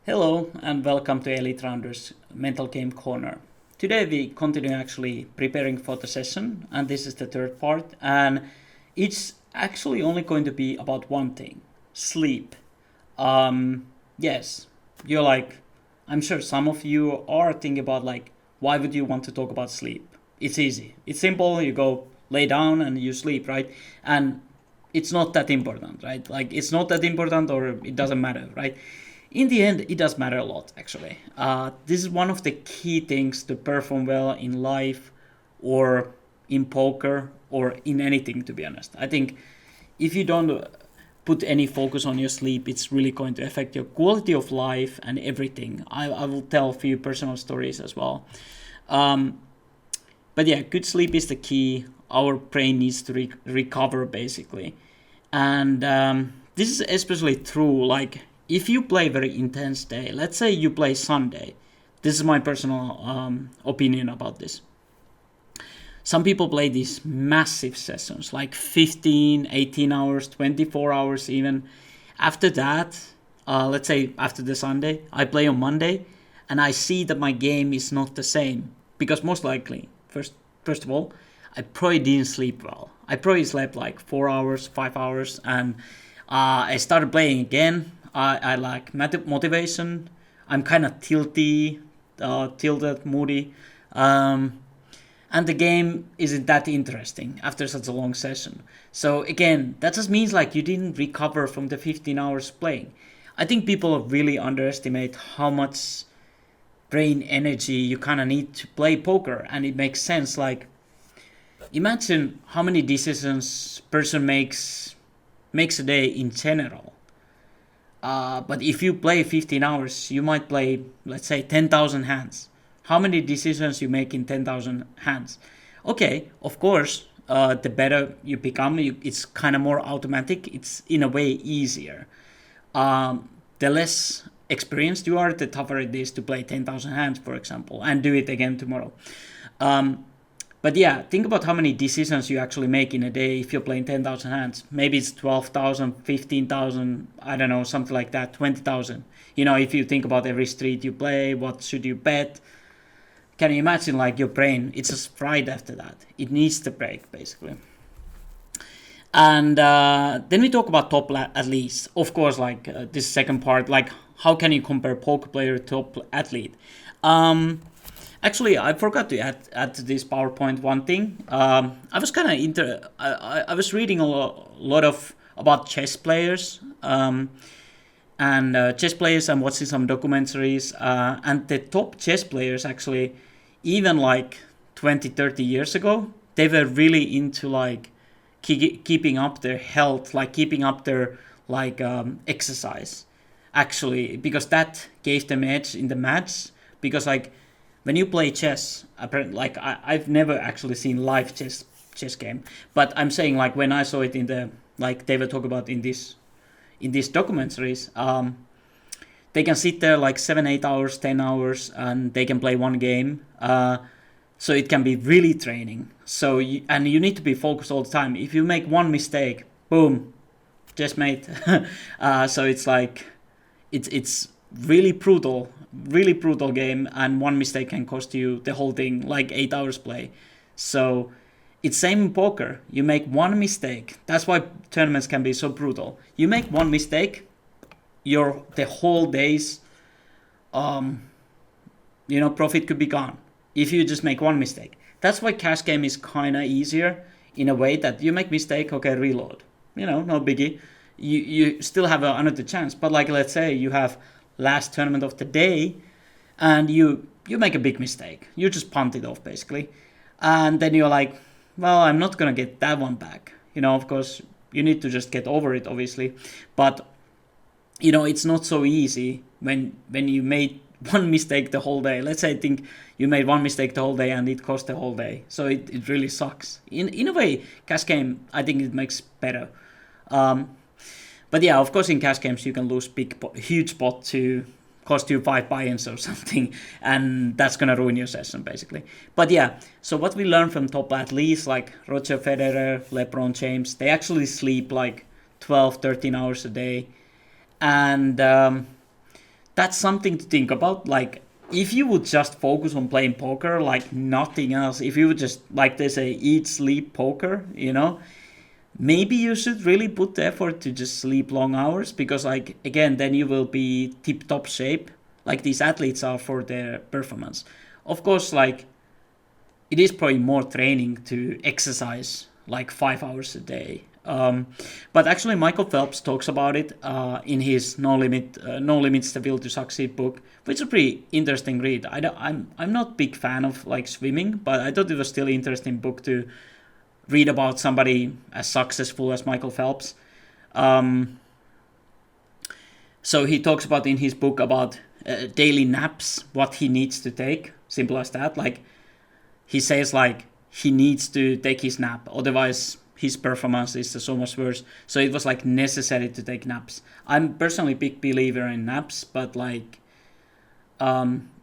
Hello and welcome to Elite Rounders Mental Game Corner. Today we continue actually preparing for the session, and this is the third part, and it's actually only going to be about one thing: sleep. Yes, you're like, I'm sure some of you are thinking about like, why would you want to talk about sleep? It's easy, it's simple. You go lay down and you sleep, right? And it's not that important, right? Like it's not that important, or it doesn't matter, right? In the end, it does matter a lot, actually. This is one of the key things to perform well in life or in poker or in anything, to be honest. I think if you don't put any focus on your sleep, it's really going to affect your quality of life and everything. I will tell a few personal stories as well. But yeah, good sleep is the key. Our brain needs to recover, basically. And this is especially true, like, if you play very intense day, let's say you play Sunday. This is my personal opinion about this. Some people play these massive sessions, like 15, 18 hours, 24 hours even. After that, let's say after the Sunday, I play on Monday, and I see that my game is not the same. Because most likely, first of all, I probably didn't sleep well. I probably slept like 4 hours, 5 hours, and I started playing again. I lack motivation. I'm kind of tilted, moody. And the game isn't that interesting after such a long session. So again, that just means like you didn't recover from the 15 hours playing. I think people really underestimate how much brain energy you kind of need to play poker, and it makes sense. Like, imagine how many decisions person makes a day in general. But if you play 15 hours, you might play, let's say, 10,000 hands. How many decisions you make in 10,000 hands? Okay, of course, the better you become, it's kind of more automatic. It's in a way easier. The less experienced you are, the tougher it is to play 10,000 hands, for example, and do it again tomorrow. But yeah, think about how many decisions you actually make in a day if you're playing 10,000 hands. Maybe it's 12,000, 15,000, I don't know, something like that, 20,000. You know, if you think about every street you play, what should you bet? Can you imagine, like, your brain, it's just fried after that. It needs the break, basically. And then we talk about top athletes. Of course, like, this second part, like, how can you compare poker player to top athlete? Actually, I forgot to add to this PowerPoint one thing. I was kind of I was reading a lot of about chess players, and watching some documentaries. And the top chess players, actually, even like 20, 30 years ago, they were really into like keeping up their health, like keeping up their like exercise. Actually, because that gave them edge in the match. Because like, when you play chess, like I've never actually seen live chess game, but I'm saying, like, when I saw it in the, like they were talking about in these documentaries, they can sit there like 7, 8 hours, 10 hours, and they can play one game. So it can be really training. So you need to be focused all the time. If you make one mistake, boom, chess mate. So it's like it's really brutal game, and one mistake can cost you the whole thing, like 8 hours play. So it's same in poker. You make one mistake. That's why tournaments can be so brutal. You make one mistake, the whole day's profit could be gone if you just make one mistake. That's why cash game is kind of easier in a way that you make mistake, okay, reload. No biggie. You still have another chance. But like, let's say you have last tournament of the day, and you make a big mistake. You just punt it off, basically. And then you're like, well, I'm not going to get that one back. Of course, you need to just get over it, obviously. But, it's not so easy when you made one mistake the whole day. Let's say, I think you made one mistake the whole day and it cost the whole day. So it really sucks. In a way, cash game, I think it makes better. But yeah, of course, in cash games, you can lose huge pot to cost you 5 buy-ins or something, and that's going to ruin your session, basically. But yeah, so what we learned from top athletes like Roger Federer, LeBron James, they actually sleep like 12, 13 hours a day. And that's something to think about. Like, if you would just focus on playing poker, like nothing else, if you would just, like they say, eat, sleep, poker, maybe you should really put the effort to just sleep long hours, because, like, again, then you will be tip top shape, like these athletes are for their performance. Of course, like, it is probably more training to exercise like 5 hours a day. But actually, Michael Phelps talks about it in his No Limits: The Will to Succeed book, which is a pretty interesting read. I'm not a big fan of like swimming, but I thought it was still an interesting book to read about somebody as successful as Michael Phelps. Um, so he talks about in his book about daily naps, what he needs to take. Simple as that. Like, he says like he needs to take his nap, otherwise his performance is so much worse. So it was like necessary to take naps. I'm personally a big believer in naps, but like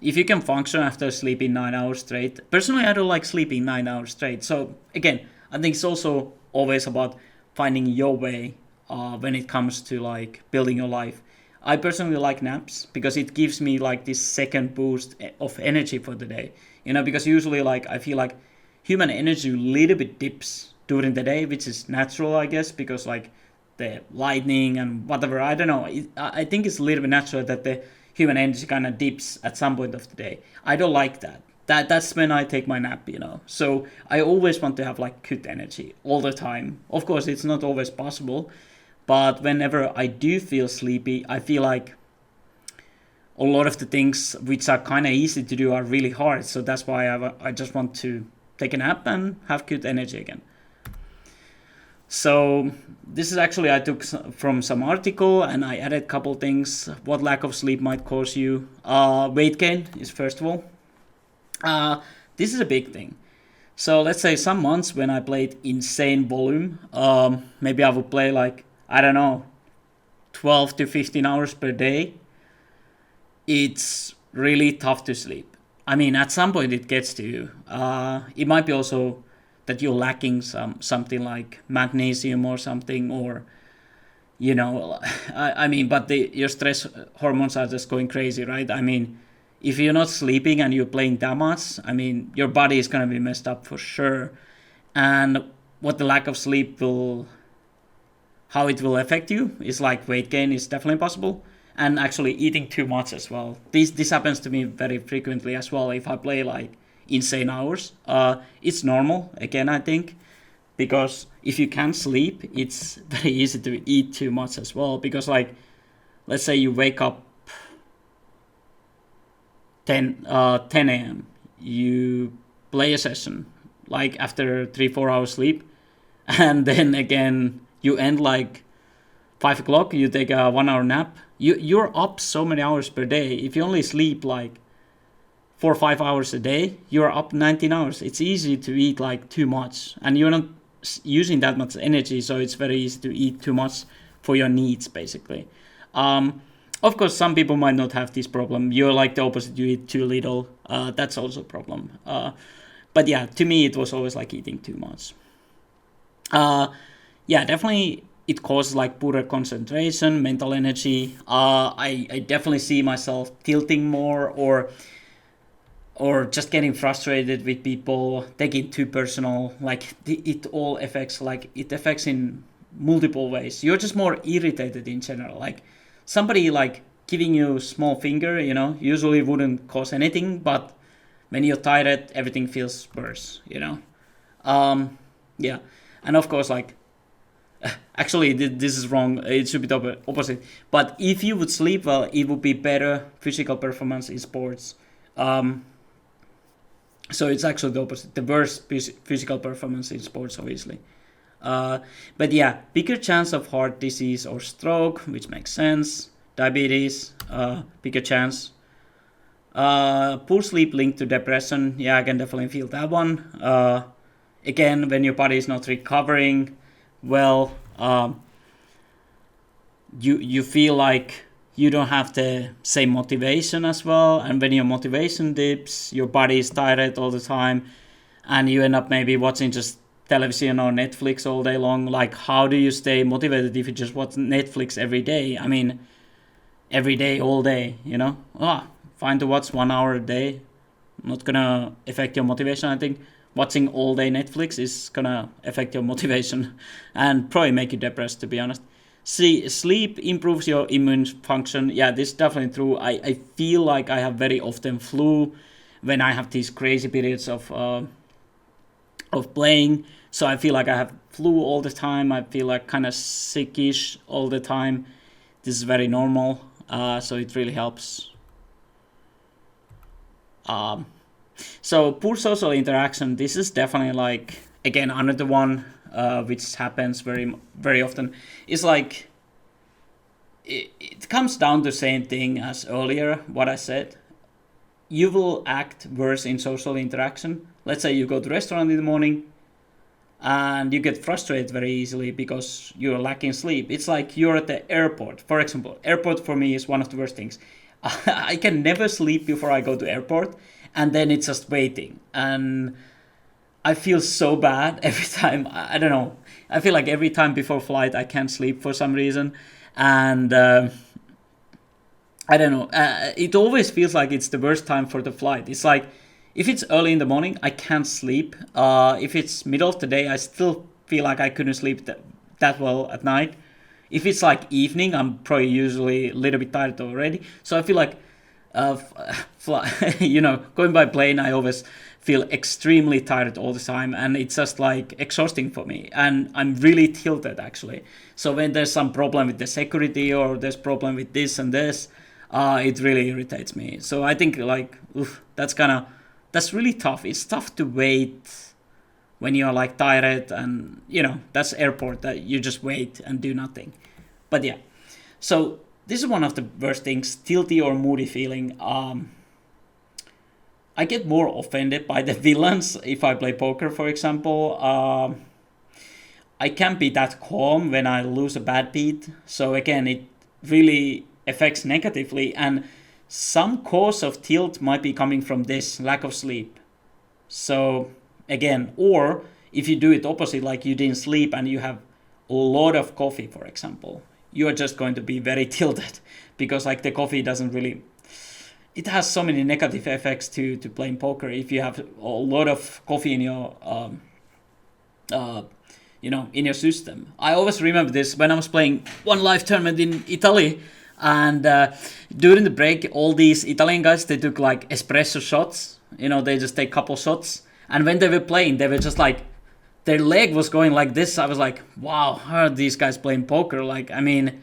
if you can function after sleeping 9 hours straight, personally I don't like sleeping 9 hours straight. So again, I think it's also always about finding your way when it comes to like building your life. I personally like naps because it gives me like this second boost of energy for the day. Because usually like I feel like human energy a little bit dips during the day, which is natural, I guess, because like the lightning and whatever, I don't know. I think it's a little bit natural that the human energy kind of dips at some point of the day. I don't like that. That's when I take my nap. So I always want to have like good energy all the time. Of course, it's not always possible, but whenever I do feel sleepy, I feel like a lot of the things which are kind of easy to do are really hard. So that's why I just want to take a nap and have good energy again. So this is actually I took from some article and I added a couple things. What lack of sleep might cause you. Weight gain is first of all. This is a big thing. So let's say some months when I played insane volume, maybe I would play like, I don't know, 12 to 15 hours per day. It's really tough to sleep. I mean, at some point it gets to you. It might be also that you're lacking something like magnesium or something, or I mean, but your stress hormones are just going crazy, right? I mean, if you're not sleeping and you're playing that much, I mean, your body is gonna be messed up for sure. And what the lack of sleep how it will affect you is like weight gain is definitely possible, and actually eating too much as well. This happens to me very frequently as well. If I play like insane hours, it's normal again, I think, because if you can't sleep, it's very easy to eat too much as well. Because like, let's say you wake up 10 a.m. You play a session like after 3-4 hours sleep, and then again you end like 5 o'clock. You take a 1 hour nap. You're up so many hours per day. If you only sleep like 4 or 5 hours a day, you're up 19 hours. It's easy to eat like too much, and you're not using that much energy, so it's very easy to eat too much for your needs, basically. Of course, some people might not have this problem. You're like the opposite. You eat too little. That's also a problem. But yeah, to me, it was always like eating too much. Yeah, definitely it causes like poorer concentration, mental energy. I definitely see myself tilting more, or just getting frustrated with people, taking too personal. Like it all affects, like it affects in multiple ways. You're just more irritated in general. Like somebody like giving you small finger, usually wouldn't cause anything, but when you're tired, everything feels worse. Yeah, and of course, like actually this is wrong. It should be the opposite. But if you would sleep well, it would be better physical performance in sports. So it's actually the opposite. The worst physical performance in sports, obviously. But yeah, bigger chance of heart disease or stroke, which makes sense. Diabetes, bigger chance. Poor sleep linked to depression. Yeah, I can definitely feel that one. Again, when your body is not recovering well, you feel like you don't have the same motivation as well. And when your motivation dips, your body is tired all the time, and you end up maybe watching just television or Netflix all day long. Like, how do you stay motivated if you just watch Netflix every day? I mean, every day, all day, fine to watch 1 hour a day. Not gonna affect your motivation. I think watching all day Netflix is gonna affect your motivation and probably make you depressed, to be honest. See, sleep improves your immune function. Yeah, this is definitely true. I feel like I have very often flu when I have these crazy periods of playing. So I feel like I have flu all the time. I feel like kind of sickish all the time. This is very normal. So it really helps. Um, so poor social interaction. This is definitely like again another one which happens very often. It's like it comes down to the same thing as earlier. What I said. You will act worse in social interaction. Let's say you go to a restaurant in the morning and you get frustrated very easily because you're lacking sleep. It's like you're at the airport. For example, airport for me is one of the worst things. I can never sleep before I go to airport, and then it's just waiting. And I feel so bad every time. I don't know. I feel like every time before flight I can't sleep for some reason, and I don't know. It always feels like it's the worst time for the flight. It's like if it's early in the morning, I can't sleep. If it's middle of the day, I still feel like I couldn't sleep that well at night. If it's like evening, I'm probably usually a little bit tired already. So I feel like, going by plane, I always feel extremely tired all the time, and it's just like exhausting for me. And I'm really tilted actually. So when there's some problem with the security or there's problem with this and this, it really irritates me. So I think like, that's really tough. It's tough to wait when you're like tired, and that's airport that you just wait and do nothing. But yeah, so this is one of the worst things, tilty or moody feeling. I get more offended by the villains if I play poker, for example. I can't be that calm when I lose a bad beat. So again, it really affects negatively, and some cause of tilt might be coming from this lack of sleep. So again, or if you do it opposite, like you didn't sleep and you have a lot of coffee, for example, you are just going to be very tilted because like the coffee doesn't really, it has so many negative effects to playing poker. If you have a lot of coffee in your in your system. I always remember this when I was playing one live tournament in Italy, and during the break, all these Italian guys, they took like espresso shots. They just take a couple shots, and when they were playing, they were just like, their leg was going like this. I was like, wow, how are these guys playing poker? Like, I mean,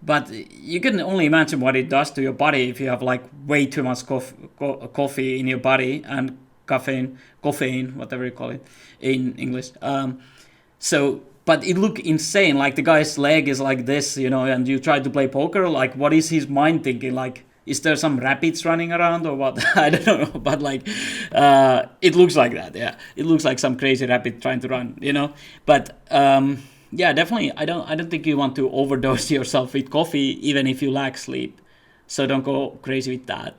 but you can only imagine what it does to your body if you have like way too much coffee in your body, and caffeine, whatever you call it in English. But it looked insane. Like the guy's leg is like this, and you try to play poker. Like, what is his mind thinking? Like, is there some rabbits running around or what? I don't know. But like, it looks like that. Yeah, it looks like some crazy rabbit trying to run. But yeah, definitely. I don't think you want to overdose yourself with coffee, even if you lack sleep. So don't go crazy with that.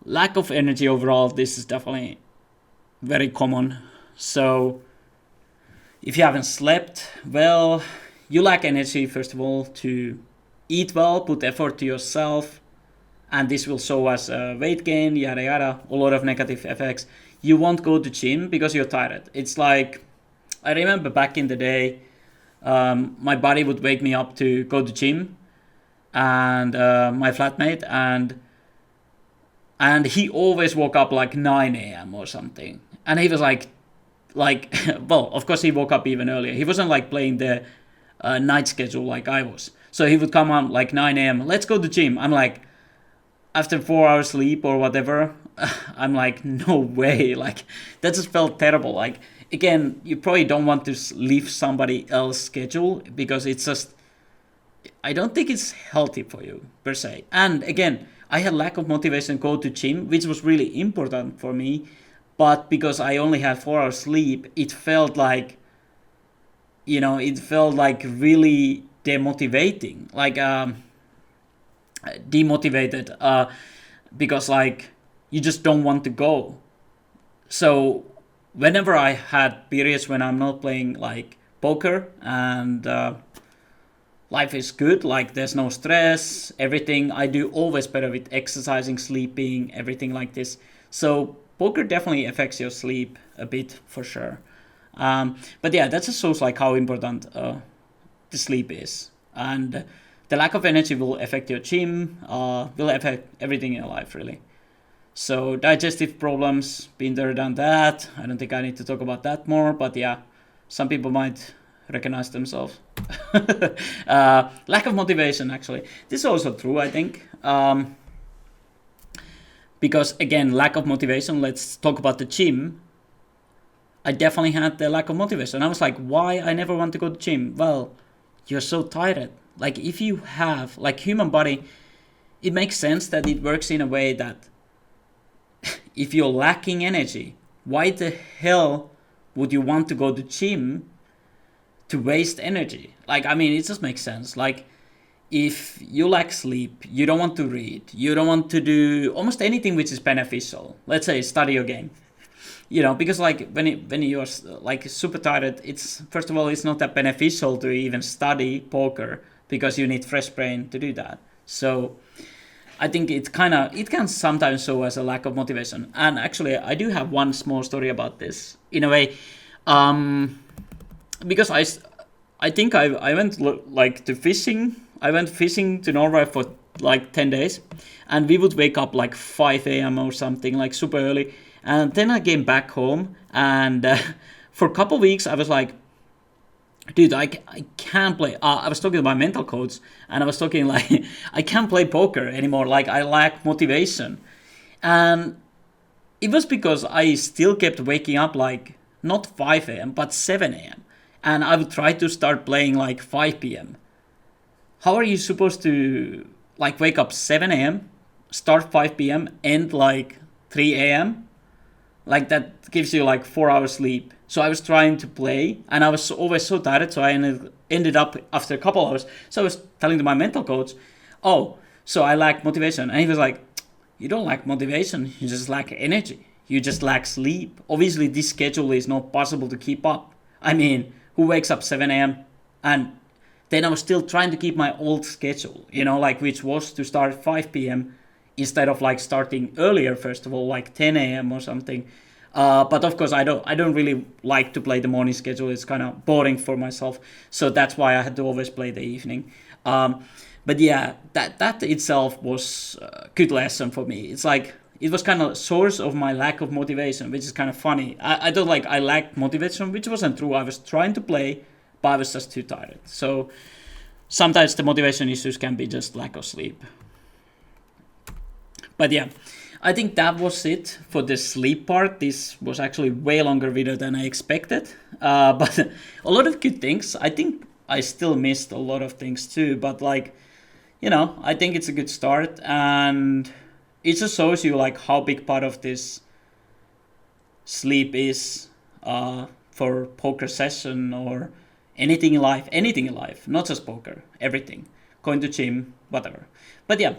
Lack of energy overall. This is definitely very common. So if you haven't slept well, you lack energy, first of all, to eat well, put effort to yourself, and this will show as weight gain, yada yada, a lot of negative effects. You won't go to gym because you're tired. It's like, I remember back in the day, my buddy would wake me up to go to gym, and my flatmate, and he always woke up like 9 a.m. or something, and he was like, well, of course he woke up even earlier. He wasn't like playing the night schedule like I was. So he would come on like 9 a.m. Let's go to gym. I'm like, after 4 hours sleep or whatever, I'm like, no way. Like, that just felt terrible. Like, again, you probably don't want to leave somebody else's schedule because it's just, I don't think it's healthy for you per se. And again, I had lack of motivation to go to gym, which was really important for me. But because I only had 4 hours sleep, it felt like really demotivating, like demotivated, because like you just don't want to go. So whenever I had periods when I'm not playing like poker, and life is good, like there's no stress, everything. I do always better with exercising, sleeping, everything like this. So poker definitely affects your sleep a bit for sure. But yeah, that just shows like how important the sleep is. And the lack of energy will affect your gym, will affect everything in your life really. So digestive problems, been there, done that. I don't think I need to talk about that more, but yeah, some people might recognize themselves. Lack of motivation, actually. This is also true, I think. Because again, lack of motivation. Let's talk about the gym. I definitely had the lack of motivation. I was like, why I never want to go to gym? Well, you're so tired. Like if you have, like human body, it makes sense that it works in a way that if you're lacking energy, why the hell would you want to go to gym to waste energy? Like, I mean, it just makes sense. Like, if you lack sleep, you don't want to read, you don't want to do almost anything which is beneficial. Let's say study your game. Because like when you're like super tired, it's first of all it's not that beneficial to even study poker because you need fresh brain to do that. So I think it can sometimes show as a lack of motivation. And actually, I do have one small story about this in a way, because I think I went like to fishing. I went fishing to Norway for like 10 days, and we would wake up like 5 a.m. or something, like super early. And then I came back home, and for a couple of weeks I was like, dude, I can't play. I was talking to my mental coach, and I was talking like, I can't play poker anymore. Like, I lack motivation. And it was because I still kept waking up like, not 5 a.m., but 7 a.m. And I would try to start playing like 5 p.m. How are you supposed to like wake up 7 a.m., start 5 p.m., end like 3 a.m.? Like that gives you like 4 hours sleep. So I was trying to play, and I was always so tired. So I ended up after a couple hours. So I was telling to my mental coach, "Oh, so I lack motivation," and he was like, "You don't lack motivation. You just lack energy. You just lack sleep. Obviously, this schedule is not possible to keep up. I mean, who wakes up 7 a.m. and then I was still trying to keep my old schedule, like which was to start 5 p.m. instead of like starting earlier, first of all, like 10 a.m. or something. But of course, I don't really like to play the morning schedule. It's kind of boring for myself. So that's why I had to always play the evening. But yeah, that itself was a good lesson for me. It's like, it was kind of source of my lack of motivation, which is kind of funny. I don't like, I lacked motivation, which wasn't true. I was trying to play, but I was just too tired. So sometimes the motivation issues can be just lack of sleep. But yeah, I think that was it for the sleep part. This was actually way longer video than I expected. But a lot of good things. I think I still missed a lot of things too. But like, I think it's a good start. And it just shows you like how big part of this sleep is for poker session or anything in life, not just poker, everything, going to gym, whatever. But yeah,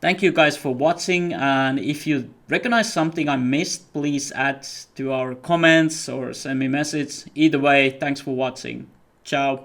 thank you guys for watching, and if you recognize something I missed, please add to our comments or send me a message. Either way, thanks for watching. Ciao.